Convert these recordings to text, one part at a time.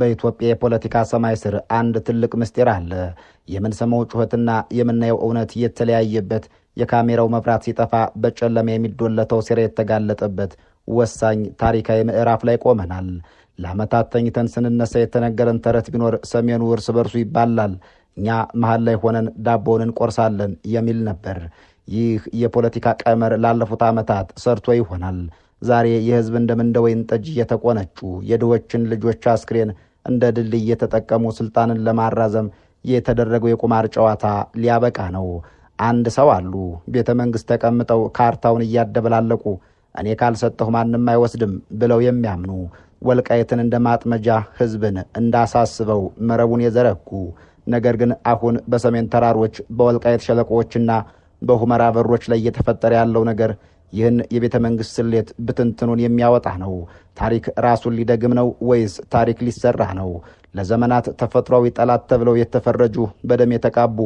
በኢትዮጵያ የፖለቲካ ሰማይ ስር አንድ ትልቅ ምስጢር አለ። የምንሰማው ጩኸትና የምናየው እውነት የተለያየበት፣ የካሜራው መብራት ሲጠፋ በጨለማ የሚዶለተው ሴራ የተጋለጠበት ወሳኝ ታሪካዊ ምዕራፍ ላይ ቆመናል። ለዓመታት ተኝተን ስንነሳ የተነገረን ተረት ቢኖር ሰሜኑ እርስ በርሱ ይባላል፣ እኛ መሃል ላይ ሆነን ዳቦውን እንቆርሳለን የሚል ነበር። ይህ የፖለቲካ ቀመር ላለፉት ዓመታት ሰርቶ ይሆናል። ዛሬ የህዝብ እንደ ወይን ጠጅ እየተቆነጩ የድሆችን ልጆች አስክሬን እንደ ድልድይ እየተጠቀሙ ስልጣንን ለማራዘም የተደረገው የቁማር ጨዋታ ሊያበቃ ነው። አንድ ሰው አሉ ቤተ መንግሥት ተቀምጠው ካርታውን እያደበላለቁ እኔ ካልሰጠሁ ማንም አይወስድም ብለው የሚያምኑ፣ ወልቃይትን እንደ ማጥመጃ ህዝብን እንዳሳስበው መረቡን የዘረጉ፣ ነገር ግን አሁን በሰሜን ተራሮች በወልቃይት ሸለቆዎችና በሁመራ በሮች ላይ እየተፈጠረ ያለው ነገር ይህን የቤተ መንግሥት ስሌት ብትንትኑን የሚያወጣ ነው። ታሪክ ራሱን ሊደግም ነው ወይስ ታሪክ ሊሰራ ነው? ለዘመናት ተፈጥሯዊ ጠላት ተብለው የተፈረጁ በደም የተቃቡ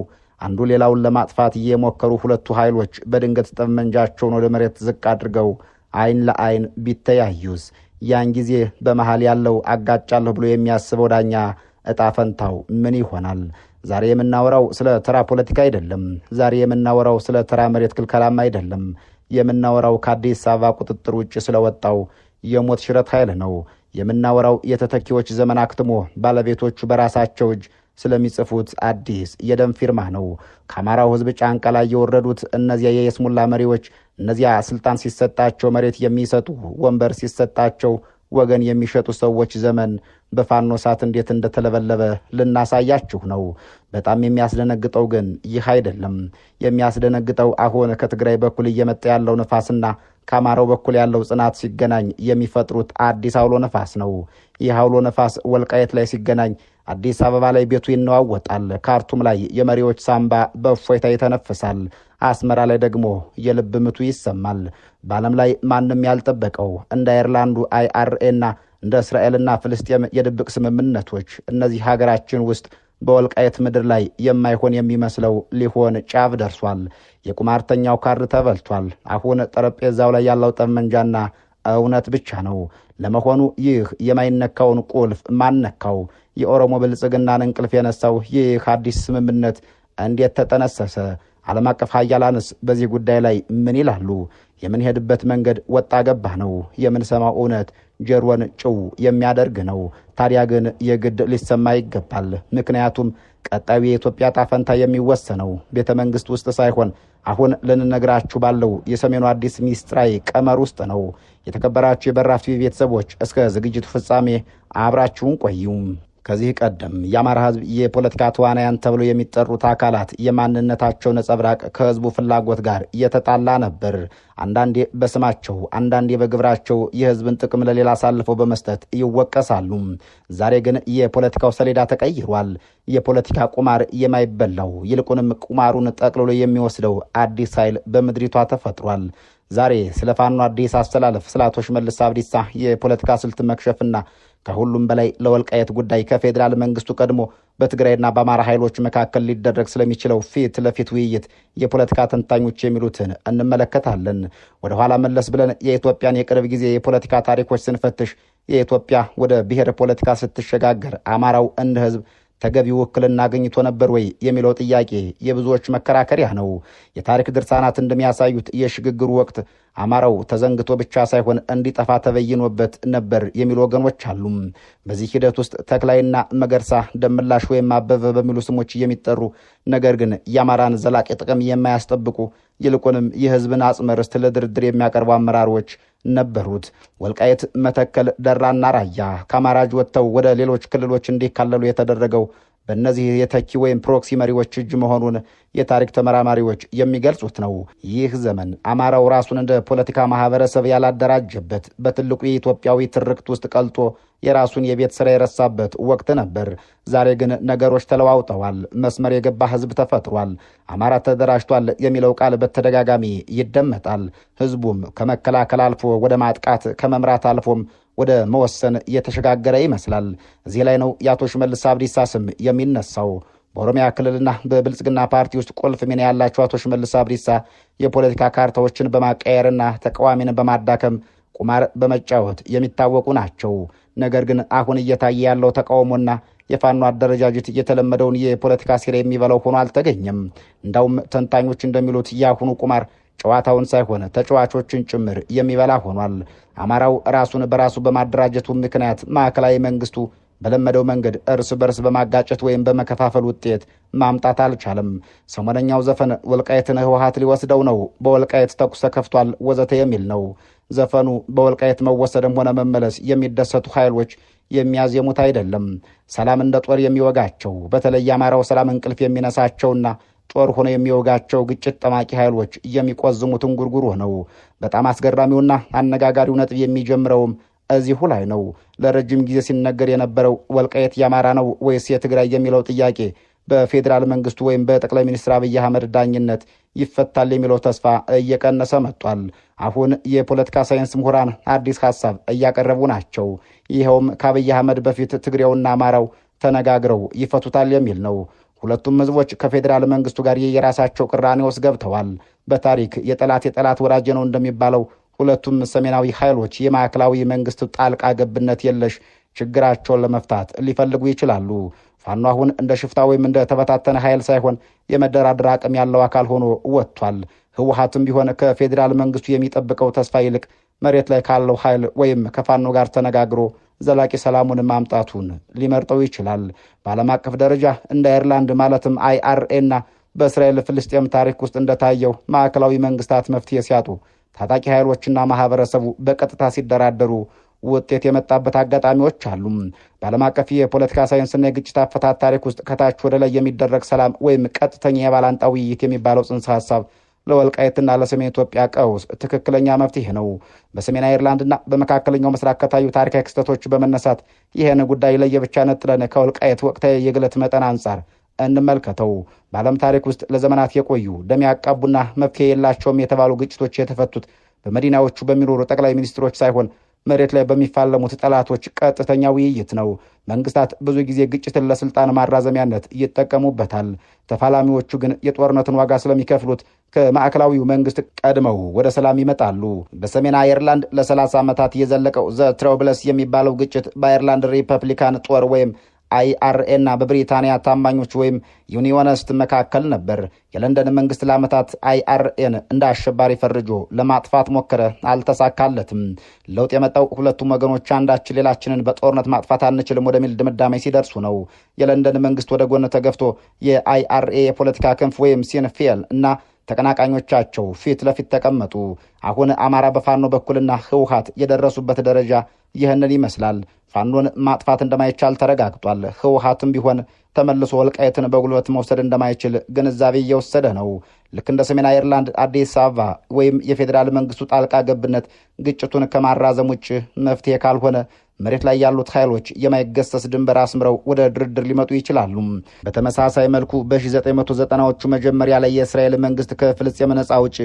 አንዱ ሌላውን ለማጥፋት እየሞከሩ ሁለቱ ኃይሎች በድንገት ጠመንጃቸውን ወደ መሬት ዝቅ አድርገው አይን ለአይን ቢተያዩስ? ያን ጊዜ በመሃል ያለው አጋጫለሁ ብሎ የሚያስበው ዳኛ ዕጣ ፈንታው ምን ይሆናል? ዛሬ የምናወራው ስለ ተራ ፖለቲካ አይደለም። ዛሬ የምናወራው ስለ ተራ መሬት ክልከላም አይደለም። የምናወራው ከአዲስ አበባ ቁጥጥር ውጭ ስለወጣው የሞት ሽረት ኃይል ነው። የምናወራው የተተኪዎች ዘመን አክትሞ ባለቤቶቹ በራሳቸው እጅ ስለሚጽፉት አዲስ የደም ፊርማ ነው። ከአማራው ሕዝብ ጫንቃ ላይ የወረዱት እነዚያ የየስሙላ መሪዎች፣ እነዚያ ስልጣን ሲሰጣቸው መሬት የሚሰጡ፣ ወንበር ሲሰጣቸው ወገን የሚሸጡ ሰዎች ዘመን በፋኖ ሳት እንዴት እንደተለበለበ ልናሳያችሁ ነው። በጣም የሚያስደነግጠው ግን ይህ አይደለም። የሚያስደነግጠው አሁን ከትግራይ በኩል እየመጣ ያለው ነፋስና ከአማራው በኩል ያለው ጽናት ሲገናኝ የሚፈጥሩት አዲስ አውሎ ነፋስ ነው። ይህ አውሎ ነፋስ ወልቃየት ላይ ሲገናኝ አዲስ አበባ ላይ ቤቱ ይነዋወጣል። ካርቱም ላይ የመሪዎች ሳምባ በእፎይታ ይተነፍሳል። አስመራ ላይ ደግሞ የልብ ምቱ ይሰማል። በዓለም ላይ ማንም ያልጠበቀው እንደ አየርላንዱ አይአርኤና እንደ እስራኤልና ፍልስጤም የድብቅ ስምምነቶች እነዚህ ሀገራችን ውስጥ በወልቃየት ምድር ላይ የማይሆን የሚመስለው ሊሆን ጫፍ ደርሷል። የቁማርተኛው ካርድ ተበልቷል። አሁን ጠረጴዛው ላይ ያለው ጠመንጃና እውነት ብቻ ነው። ለመሆኑ ይህ የማይነካውን ቁልፍ ማን ነካው? የኦሮሞ ብልጽግናን እንቅልፍ የነሳው ይህ አዲስ ስምምነት እንዴት ተጠነሰሰ? ዓለም አቀፍ ሀያላንስ በዚህ ጉዳይ ላይ ምን ይላሉ? የምንሄድበት መንገድ ወጣ ገባ ነው። የምንሰማው እውነት ጀሮን ጭው የሚያደርግ ነው። ታዲያ ግን የግድ ሊሰማ ይገባል። ምክንያቱም ቀጣዩ የኢትዮጵያ ጣፈንታ የሚወሰነው ቤተ መንግሥት ውስጥ ሳይሆን አሁን ልንነግራችሁ ባለው የሰሜኑ አዲስ ሚስጥራዊ ቀመር ውስጥ ነው። የተከበራችሁ የበራፍ ቲቪ ቤተሰቦች እስከ ዝግጅቱ ፍጻሜ አብራችሁን ቆዩም። ከዚህ ቀደም የአማራ ሕዝብ የፖለቲካ ተዋናያን ተብሎ የሚጠሩት አካላት የማንነታቸው ነጸብራቅ ከሕዝቡ ፍላጎት ጋር እየተጣላ ነበር። አንዳንዴ በስማቸው አንዳንዴ በግብራቸው የሕዝብን ጥቅም ለሌላ አሳልፈው በመስጠት ይወቀሳሉ። ዛሬ ግን የፖለቲካው ሰሌዳ ተቀይሯል። የፖለቲካ ቁማር የማይበላው ይልቁንም ቁማሩን ጠቅልሎ የሚወስደው አዲስ ኃይል በምድሪቷ ተፈጥሯል። ዛሬ ስለ ፋኖ አዲስ አስተላለፍ፣ ስለ አቶ ሽመልስ አብዲሳ የፖለቲካ ስልት መክሸፍና ከሁሉም በላይ ለወልቃየት ጉዳይ ከፌዴራል መንግስቱ ቀድሞ በትግራይና በአማራ ኃይሎች መካከል ሊደረግ ስለሚችለው ፊት ለፊት ውይይት የፖለቲካ ተንታኞች የሚሉትን እንመለከታለን። ወደ ኋላ መለስ ብለን የኢትዮጵያን የቅርብ ጊዜ የፖለቲካ ታሪኮች ስንፈትሽ የኢትዮጵያ ወደ ብሔር ፖለቲካ ስትሸጋገር አማራው እንደ ህዝብ ተገቢ ውክልና አግኝቶ ነበር ወይ የሚለው ጥያቄ የብዙዎች መከራከሪያ ነው። የታሪክ ድርሳናት እንደሚያሳዩት የሽግግሩ ወቅት አማራው ተዘንግቶ ብቻ ሳይሆን እንዲጠፋ ተበይኖበት ነበር የሚሉ ወገኖች አሉ። በዚህ ሂደት ውስጥ ተክላይና መገርሳ፣ ደምላሽ ወይም አበበ በሚሉ ስሞች የሚጠሩ ነገር ግን የአማራን ዘላቂ ጥቅም የማያስጠብቁ ይልቁንም የህዝብን አጽመ ርስት ለድርድር የሚያቀርቡ አመራሮች ነበሩት። ወልቃየት፣ መተከል፣ ደራና ራያ ከአማራጅ ወጥተው ወደ ሌሎች ክልሎች እንዲካለሉ የተደረገው በእነዚህ የተኪ ወይም ፕሮክሲ መሪዎች እጅ መሆኑን የታሪክ ተመራማሪዎች የሚገልጹት ነው። ይህ ዘመን አማራው ራሱን እንደ ፖለቲካ ማህበረሰብ ያላደራጀበት፣ በትልቁ የኢትዮጵያዊ ትርክት ውስጥ ቀልጦ የራሱን የቤት ስራ የረሳበት ወቅት ነበር። ዛሬ ግን ነገሮች ተለዋውጠዋል። መስመር የገባ ህዝብ ተፈጥሯል። አማራ ተደራጅቷል የሚለው ቃል በተደጋጋሚ ይደመጣል። ህዝቡም ከመከላከል አልፎ ወደ ማጥቃት፣ ከመምራት አልፎም ወደ መወሰን የተሸጋገረ ይመስላል። እዚህ ላይ ነው የአቶ ሽመልስ አብዲሳ ስም የሚነሳው። በኦሮሚያ ክልልና በብልጽግና ፓርቲ ውስጥ ቁልፍ ሚና ያላቸው አቶ ሽመልስ አብዲሳ የፖለቲካ ካርታዎችን በማቀየርና ተቃዋሚን በማዳከም ቁማር በመጫወት የሚታወቁ ናቸው። ነገር ግን አሁን እየታየ ያለው ተቃውሞና የፋኖ አደረጃጀት የተለመደውን የፖለቲካ ሴራ የሚበላው ሆኖ አልተገኘም። እንዳውም ተንታኞች እንደሚሉት የአሁኑ ቁማር ጨዋታውን ሳይሆን ተጫዋቾችን ጭምር የሚበላ ሆኗል። አማራው ራሱን በራሱ በማደራጀቱ ምክንያት ማዕከላዊ መንግስቱ በለመደው መንገድ እርስ በርስ በማጋጨት ወይም በመከፋፈል ውጤት ማምጣት አልቻለም። ሰሞነኛው ዘፈን ወልቃይትን ህወሓት ሊወስደው ነው፣ በወልቃይት ተኩስ ተከፍቷል ወዘተ የሚል ነው። ዘፈኑ በወልቃይት መወሰድም ሆነ መመለስ የሚደሰቱ ኃይሎች የሚያዜሙት አይደለም። ሰላም እንደ ጦር የሚወጋቸው፣ በተለይ የአማራው ሰላም እንቅልፍ የሚነሳቸውና ጦር ሆኖ የሚወጋቸው ግጭት ጠማቂ ኃይሎች የሚቆዝሙትን ጉርጉሮ ነው። በጣም አስገራሚውና አነጋጋሪው ነጥብ የሚጀምረውም እዚሁ ላይ ነው። ለረጅም ጊዜ ሲነገር የነበረው ወልቃይት የአማራ ነው ወይስ የትግራይ የሚለው ጥያቄ በፌዴራል መንግስቱ ወይም በጠቅላይ ሚኒስትር አብይ አህመድ ዳኝነት ይፈታል የሚለው ተስፋ እየቀነሰ መጥቷል። አሁን የፖለቲካ ሳይንስ ምሁራን አዲስ ሐሳብ እያቀረቡ ናቸው። ይኸውም ከአብይ አህመድ በፊት ትግሬውና አማራው ተነጋግረው ይፈቱታል የሚል ነው። ሁለቱም ህዝቦች ከፌዴራል መንግስቱ ጋር የራሳቸው ቅራኔ ውስጥ ገብተዋል። በታሪክ የጠላት ወዳጅ ነው እንደሚባለው ሁለቱም ሰሜናዊ ኃይሎች የማዕከላዊ መንግስት ጣልቃ ገብነት የለሽ ችግራቸውን ለመፍታት ሊፈልጉ ይችላሉ። ፋኖ አሁን እንደ ሽፍታ ወይም እንደ ተበታተነ ኃይል ሳይሆን የመደራደር አቅም ያለው አካል ሆኖ ወጥቷል። ህወሓትም ቢሆን ከፌዴራል መንግስቱ የሚጠብቀው ተስፋ ይልቅ መሬት ላይ ካለው ኃይል ወይም ከፋኖ ጋር ተነጋግሮ ዘላቂ ሰላሙን ማምጣቱን ሊመርጠው ይችላል። በዓለም አቀፍ ደረጃ እንደ አይርላንድ ማለትም አይአርኤና በእስራኤል ፍልስጤም ታሪክ ውስጥ እንደታየው ማዕከላዊ መንግስታት መፍትሄ ሲያጡ ታጣቂ ኃይሎችና ማህበረሰቡ በቀጥታ ሲደራደሩ ውጤት የመጣበት አጋጣሚዎች አሉ። በዓለም አቀፍ የፖለቲካ ሳይንስና የግጭት አፈታት ታሪክ ውስጥ ከታች ወደ ላይ የሚደረግ ሰላም ወይም ቀጥተኛ የባላንጣ ውይይት የሚባለው ጽንሰ ሐሳብ ለወልቃይትና ለሰሜን ኢትዮጵያ ቀውስ ትክክለኛ መፍትሄ ነው። በሰሜን አይርላንድና በመካከለኛው ምስራቅ ከታዩ ታሪካዊ ክስተቶች በመነሳት ይህን ጉዳይ ለየብቻ ነጥለን ከወልቃይት ወቅታዊ የግለት መጠን አንጻር እንመልከተው። በዓለም ታሪክ ውስጥ ለዘመናት የቆዩ ደም ያቃቡና መፍትሄ የላቸውም የተባሉ ግጭቶች የተፈቱት በመዲናዎቹ በሚኖሩ ጠቅላይ ሚኒስትሮች ሳይሆን መሬት ላይ በሚፋለሙት ጠላቶች ቀጥተኛ ውይይት ነው። መንግስታት ብዙ ጊዜ ግጭትን ለስልጣን ማራዘሚያነት ይጠቀሙበታል። ተፋላሚዎቹ ግን የጦርነትን ዋጋ ስለሚከፍሉት ከማዕከላዊው መንግስት ቀድመው ወደ ሰላም ይመጣሉ። በሰሜን አየርላንድ ለ30 ዓመታት የዘለቀው ዘ ትሮብለስ የሚባለው ግጭት በአየርላንድ ሪፐብሊካን ጦር ወይም አይአርኤና በብሪታንያ ታማኞች ወይም ዩኒዮኒስት መካከል ነበር። የለንደን መንግስት ለዓመታት አይአርኤን እንደ አሸባሪ ፈርጆ ለማጥፋት ሞከረ፣ አልተሳካለትም። ለውጥ የመጣው ሁለቱም ወገኖች አንዳችን ሌላችንን በጦርነት ማጥፋት አንችልም ወደሚል ድምዳሜ ሲደርሱ ነው። የለንደን መንግስት ወደ ጎን ተገፍቶ የአይአርኤ የፖለቲካ ክንፍ ወይም ሲንፌል እና ተቀናቃኞቻቸው ፊት ለፊት ተቀመጡ። አሁን አማራ በፋኖ በኩልና ህወሓት የደረሱበት ደረጃ ይህንን ይመስላል። ፋኖን ማጥፋት እንደማይቻል ተረጋግጧል። ህወሓትም ቢሆን ተመልሶ ወልቃይትን በጉልበት መውሰድ እንደማይችል ግንዛቤ እየወሰደ ነው። ልክ እንደ ሰሜን አይርላንድ አዲስ አበባ ወይም የፌዴራል መንግስቱ ጣልቃ ገብነት ግጭቱን ከማራዘም ውጭ መፍትሄ ካልሆነ መሬት ላይ ያሉት ኃይሎች የማይገሰስ ድንበር አስምረው ወደ ድርድር ሊመጡ ይችላሉ። በተመሳሳይ መልኩ በ1990ዎቹ መጀመሪያ ላይ የእስራኤል መንግስት ከፍልስጤም ነጻ አውጪ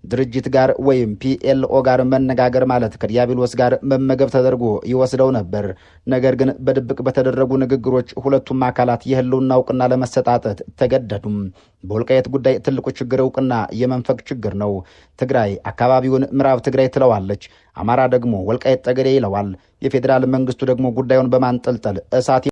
ድርጅት ጋር ወይም ፒኤልኦ ጋር መነጋገር ማለት ከዲያብሎስ ጋር መመገብ ተደርጎ ይወስደው ነበር። ነገር ግን በድብቅ በተደረጉ ንግግሮች ሁለቱም አካላት የህልውና እውቅና ለመሰጣጠት ተገደዱም። በወልቃይት ጉዳይ ትልቁ ችግር እውቅና የመንፈቅ ችግር ነው። ትግራይ አካባቢውን ምዕራብ ትግራይ ትለዋለች፣ አማራ ደግሞ ወልቃይት ጠገዴ ይለዋል። የፌዴራል መንግስቱ ደግሞ ጉዳዩን በማንጠልጠል እሳት